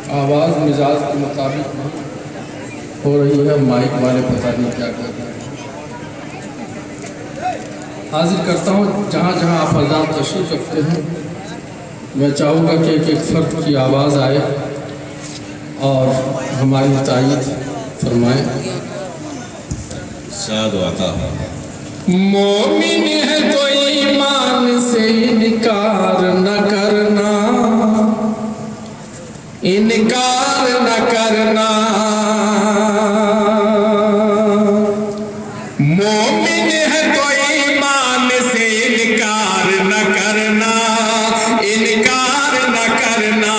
आवाज़ मिजाज के मुताबिक हो रही है। माइक वाले पता नहीं क्या कर रहे हैं। हाजिर करता हूँ जहाँ जहाँ आप हज़रात तशरीफ़ रखते हैं। मैं चाहूँगा कि एक एक फ़र्द की आवाज़ आए और हमारी तायीद फरमाएँ। मोमिन है तो ईमान से इनकार न करना, इनकार न करना। मोमिन है तो ईमान से इनकार न करना, इनकार न करना।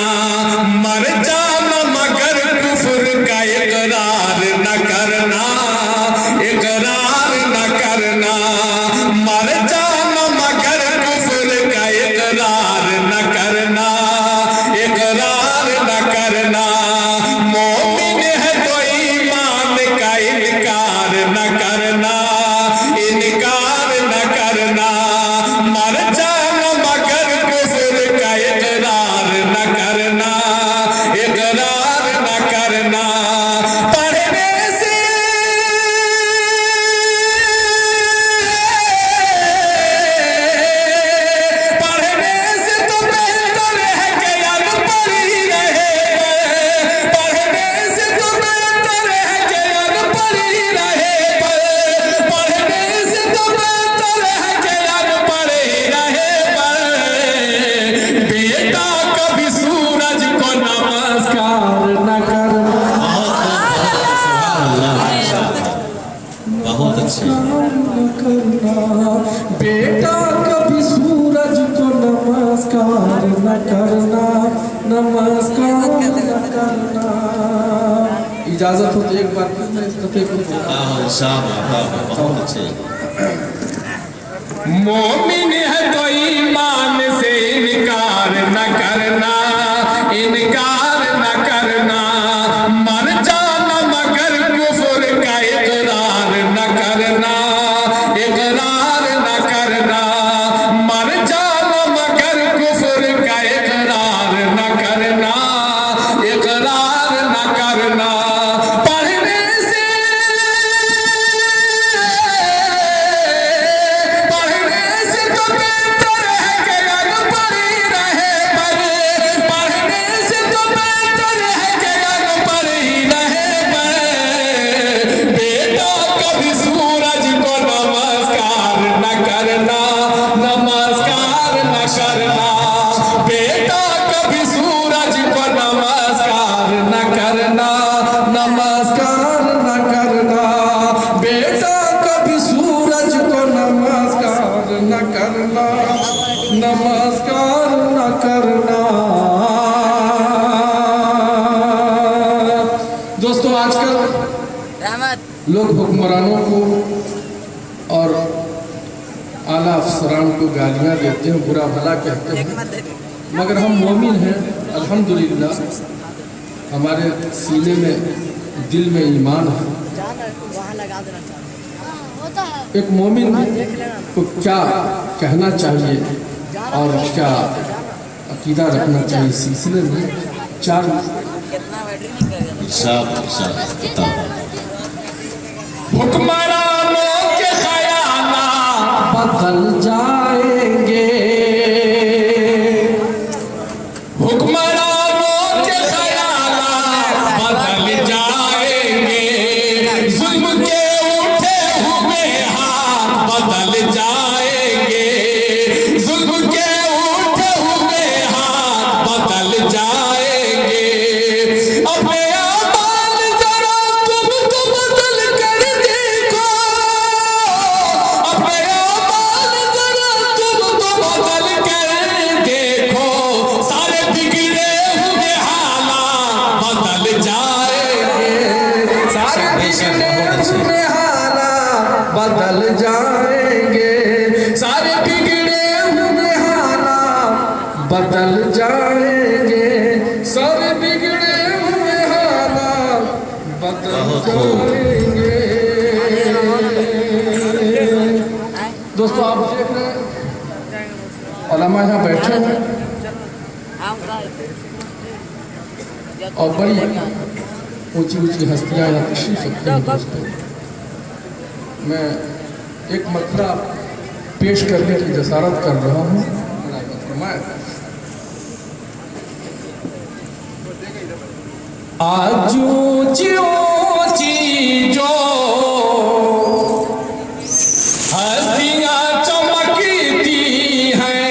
मर जाना मगर कुफ्र का इकरार न करना, इकरार न करना। मर जाना मगर कुफ्र का इकरार न करना, इकरार न करना। मोमिन है तो ईमान का इनकार न करना, इनकार न करना। मर जाना मगर कुफ्र का इकरार न करना, इकरार न करना। पढ़ने से तो बेहतर है कि अनपढ़ ही रहे। पढ़ने से तो बेहतर है कि अनपढ़ ही रहे। पढ़ने से तो बेहतर है कि अनपढ़ ही रहे। बेटा कभी सूरज को नमस्कार न करना, बहुत अच्छे। बेटा कभी सूरज को नमस्कार न करना, नमस्कार न करना। इजाजत हो तो एक बार फिर मैं इस दफे को बहुत अच्छे। मोमिन है तो ईमान से इनकार न करना, इनकार न करना। मर जाना मगर कुफ्र का इकरार न करना, इकरार न करना। मर जाना मगर कुफ्र का इकरार न करना, इकरार न करना। पढ़ने से तो बेहतर है कि अनपढ़ ही रहे। पढ़ने से तो बेहतर है कि अनपढ़ ही रहे। बेटा कभी सूरज को नमस्कार न करना, नमस्कार न करना। बेटा कभी सूरज को नमस्कार न करना, नमस्कार न करना। बेटा कभी सूरज को नमस्कार न करना, नमस्कार न करना। दोस्तों, आजकल लोग हुक्मरानों को और आला अफसरान को गालियां देते हैं, बुरा भला कहते हैं। मगर हम मोमिन हैं, अल्हम्दुलिल्लाह। हमारे सीने में, दिल में ईमान है। एक मोमिन को क्या कहना चाहिए और क्या अकीदा रखना चाहिए, सिलसिले में चार हुक्मरानों के ख़यालात बदल जाएंगे, हुक्मरानों के ख़यालात बदल जाएंगे। जुल्म के उठे हुए हाथ बदल जाएंगे, जुल्म के उठे हुए हाथ बदल जाएंगे। अपने आमाल जरा तुम तो बदल कर देखो, अपने आमाल जरा तुम तो बदल कर देखो। सारे बिगड़े हुए हालात बदल जाएंगे, सारे बिगड़े हुए हालात बदल जाएंगे, सारे बिगड़े हुए हालात बदल जाएंगे, सारे बिगड़े हुए हालात बदल जाएंगे। दोस्तों, आप देख रहे हैं उलमा यहाँ बैठे हैं। और बड़ी ऊंची ऊंची हस्तियाँ यहाँ तशरीफ रखती हैं दोस्तों। मैं एक मथुरा पेश करने की जसारत कर रहा हूँ। आज ऊंची ऊंची जो हस्तियाँ चमकती हैं,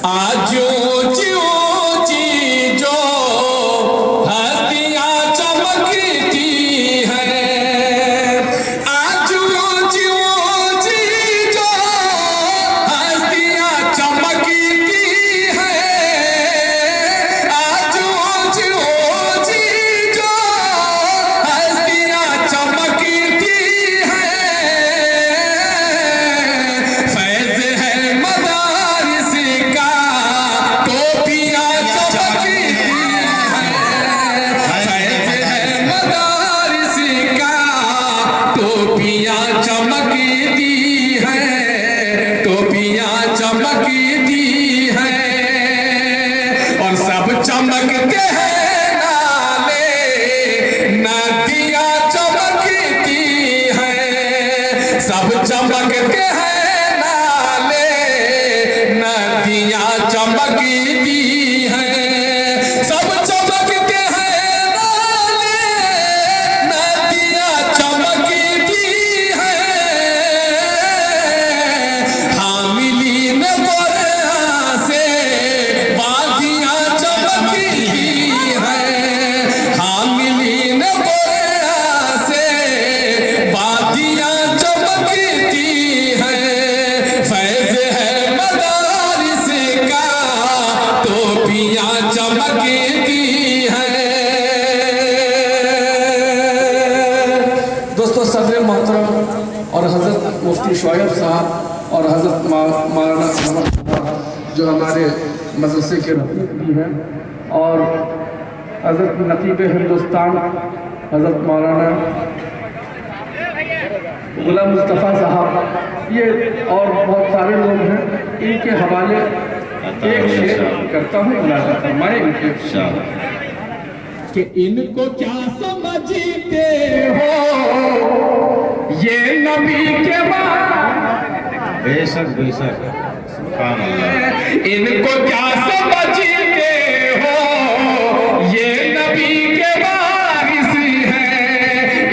आज ऊंची ऊंची जो हस्तियाँ चमकती हैं, आज ऊंची ऊंची जो हस्तियाँ चमकती हैं, आज ऊंची ऊंची जो हस्तियाँ चमकती हैं, फैज़ है मदारिस का टोपियाँ चमकती हैं, फैज़ है मदारिस का टोपियाँ चमकती हैं, टोपियाँ चमकती हैं, और सब चमकते हैं नाले नदियाँ चमकती हैं, सब चमकते हैं नाले नदियाँ चमकती हैं, सब चमकते हैं नाले नदियाँ चमकती हैं, हामिलीन बरहा से वादियाँ चमकती हैं, हामिलीन बरहा से वादियाँ चमकती हैं, फैज़ है मदारिस का टोपियाँ चमकती हैं। दोस्तों, सदर मोहतरम और हज़रत मुफ्ती शुआइब साहब और हज़रत मौलाना जो हमारे मदरसे के रफ़ीक भी हैं, और हज़रत नकीब हिंदुस्तान हज़रत मौलाना गुलाम मुस्तफ़ा साहब, ये और बहुत सारे लोग हैं। इनके हवाले एक शेर करता हूँ, मुलाज़ा फरमाएं इनके कि इनको क्या समझते हो ये नबी के बाद, बेशक बेशक सुभान अल्लाह। इनको क्या समझते हो ये नबी के वारिस हैं,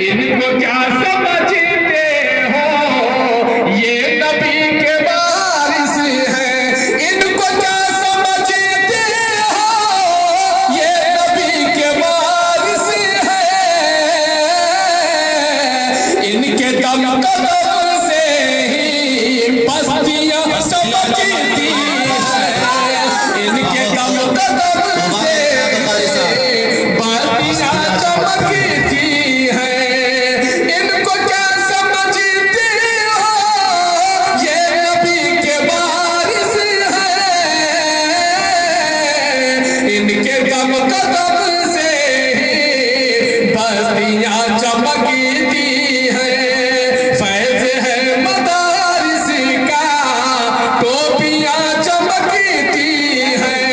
इनको क्या समझते हो ये नबी के वारिस हैं, इनको क्या समझते हो ये नबी के वारिस हैं, इनके दम कदम से ही बस्तियाँ चमकती हैं, इनके दम कदम से बस्तियाँ चमकती हैं, इनको क्या समझते हो ये नबी के वारिस हैं, इनके दम कदम से बस्तियाँ चमकती हैं, फैज़ है मदारिस का टोपियाँ चमकती हैं।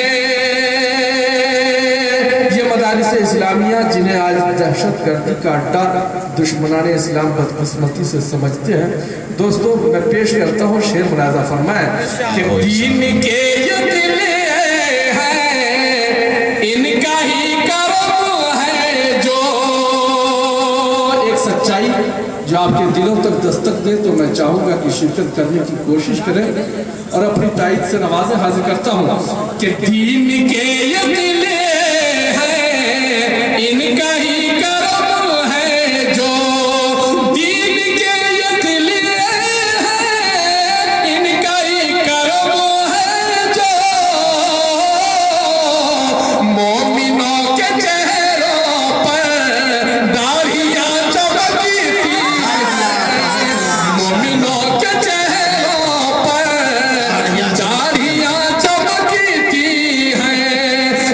ये मदारिस इस्लामिया जिन्हें आज दहशतगर्दी का अड्डा दुश्मनाने इस्लाम बदकिस्मती से समझते हैं, दोस्तों मैं पेश करता हूँ शेर, मुलाज़ा फरमाएं कि दीन के ये दिल हैं, इनका ही करम है जो, एक सच्चाई जो आपके दिलों तक दस्तक दे, तो मैं चाहूँगा कि शिरकत करने की कोशिश करें और अपनी ताईद से नवाज़ें हाजिर करता हूँ कि दीन के ये दिल हैं, इनका ही करम है जो, दीन के ये दिल हैं, इनका ही करम है जो, मोमिनों के चेहरों पर दाढ़ियाँ चमकती हैं, मोमिनों के चेहरों पर दाढ़ियाँ चमकती हैं,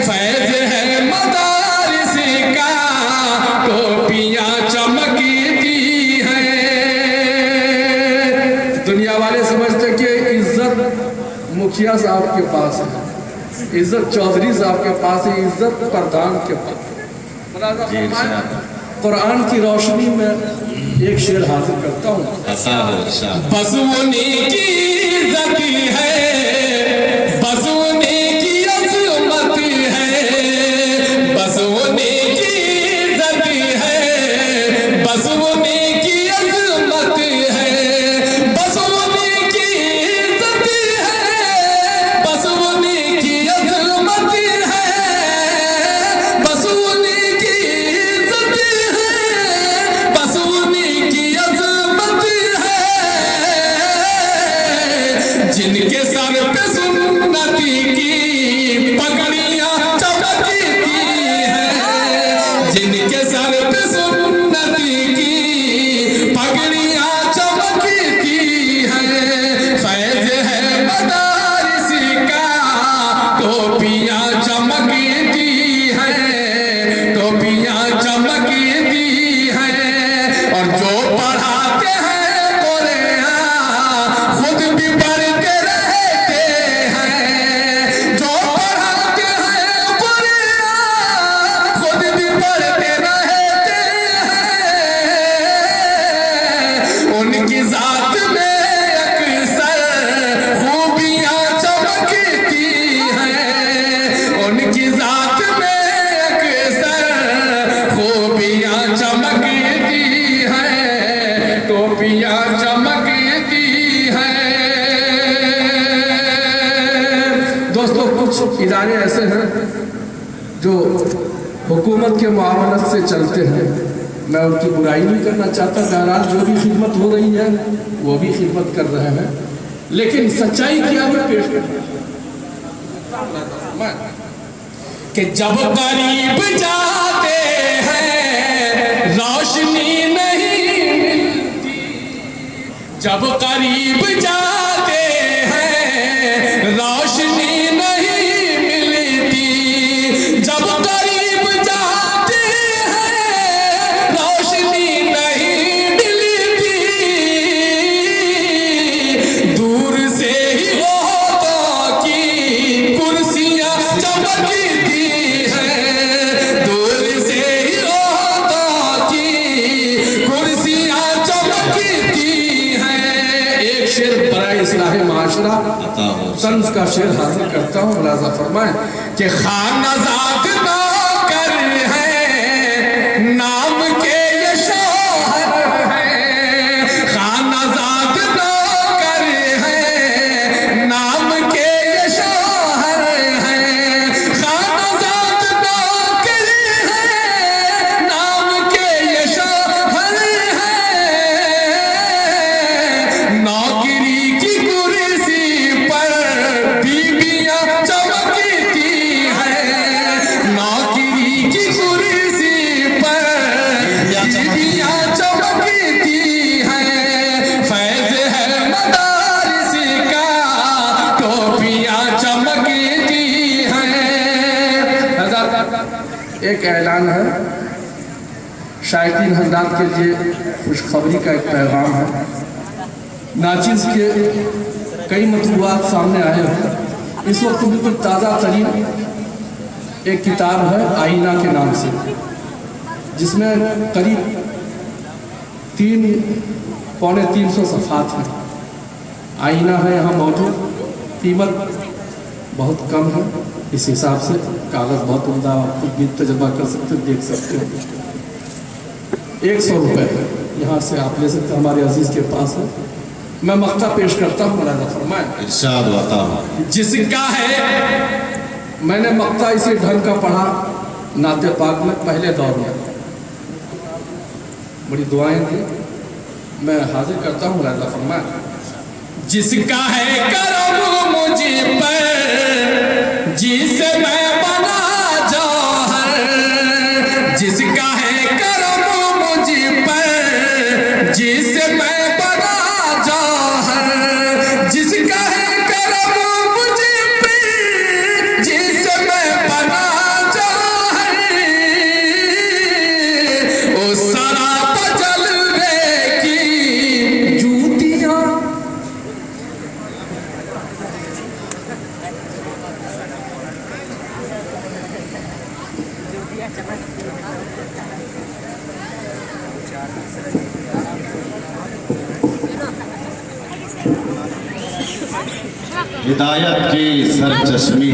फैज़ है मदारिस का टोपियाँ चमकती हैं। दुनिया वाले समझते कि इज्जत मुखिया साहब के पास है, इज्जत चौधरी साहब के पास है, इज्जत प्रधान के पास। कुरान की रोशनी में एक शेर हाजिर करता हूँ। बस उन्हीं की इज्जत है, बस उन्हीं की अज़मत है, बस उन्हीं की इज्जत है, बस उन्हीं की अज़मत है, बस उन्हीं की इज्जत है, बस उन्हीं की अज़मत है, बस उन्हीं की इज्जत है, बस उन्हीं की अज़मत है, जिनके सर पे सुन्नती की पगड़ियां चमकती हैं, जिनके सर पे सुन्नती की पगड़ियां चमकती हैं, फैज़ है मदारिस का टोपियां चमकती हैं, टोपियां चमकती हैं, और जो पढ़ाते हैं कुरान खुद भी पढ़ते रहते हैं, जो पढ़ाते हैं कुरान खुद भी पढ़ते रहते हैं, उनकी जात में अक्सर खूबियां चमकती हैं, उनकी जात में अक्सर खूबियां चमकती हैं, टोपियां चमकती हैं। दोस्तों, कुछ इदारे ऐसे हैं जो हुकूमत के मामलत से चलते हैं, मैं उनकी बुराई नहीं करना चाहता। बहरहाल जो भी खिदमत हो रही है वो भी खिदमत कर रहे हैं, लेकिन सच्चाई क्या मैं पेश करता कि जब करीब जाते हैं रोशनी नहीं मिलती, जब करीब जाते हैं रोशनी नहीं मिलती, जब करीब जाते हैं रोशनी नहीं मिलती, दूर से ही ओहदों की कुर्सियां चमकती हैं, दूर से ही ओहदों की कुर्सियां चमकती हैं। एक शेर बराए इस्लाह माशरा तंज का शेर हाजिर करता हूँ। मुलाजा फरमाएं कि खानाजाद नौकर है, नाम के ये शौहर है, खानाजाद नौकर है, नाम के ये शौहर है, खानाजाद नौकर है, नाम के ये शौहर है, नौकरी की कुर्सी पर बीबियां चमकती हैं, नौकरी की कुर्सी पर बीबियां चमकती हैं, फैज़ है मदारिस का टोपियां चमकती हैं। एक ऐलान है, शायकीन हजरात के लिए खुशखबरी का एक पैगाम है। नाचिज़ के कई मतबूआत सामने आए हैं। इस वक्त बिल्कुल ताज़ा तरीन एक किताब है आईना के नाम से, जिसमें करीब 300-350 सफ़हात हैं। आईना है यहाँ मौजूद, कीमत बहुत कम है, इस हिसाब से कागज़ बहुत उम्दा, आप खुद भी तजर्बा कर सकते हो, देख सकते हो। 100 रुपये है, यहाँ से आप ले सकते हैं, हमारे अजीज़ के पास है। मैं मक्ता पेश करता हूँ। मुलाजा फरमाएं। इरशाद बता जिसका है, मैंने मक्ता इसी ढंग का पढ़ा नाते पाक में पहले दौर में, बड़ी दुआएं थी, मैं हाजिर करता हूँ। मुलाजा फरमाएं। जिसका है करम मुझ पर, जिसे मैं बना जौहर, जिसका है करम मुझ पर, जिसे मैं बना जौहर, जिसका है करम मुझ पर, जिसे मैं बना जौहर, ओ सराप जलवे की जूतियां हिदायत के सर चश्मे,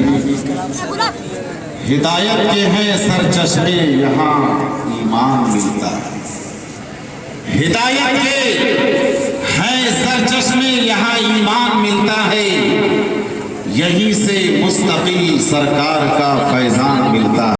हिदायत के हैं सर चश्मे, यहाँ ईमान मिलता है। हिदायत के हैं सर चश्मे, यहाँ ईमान मिलता है। यहीं से मुस्तकिल सरकार का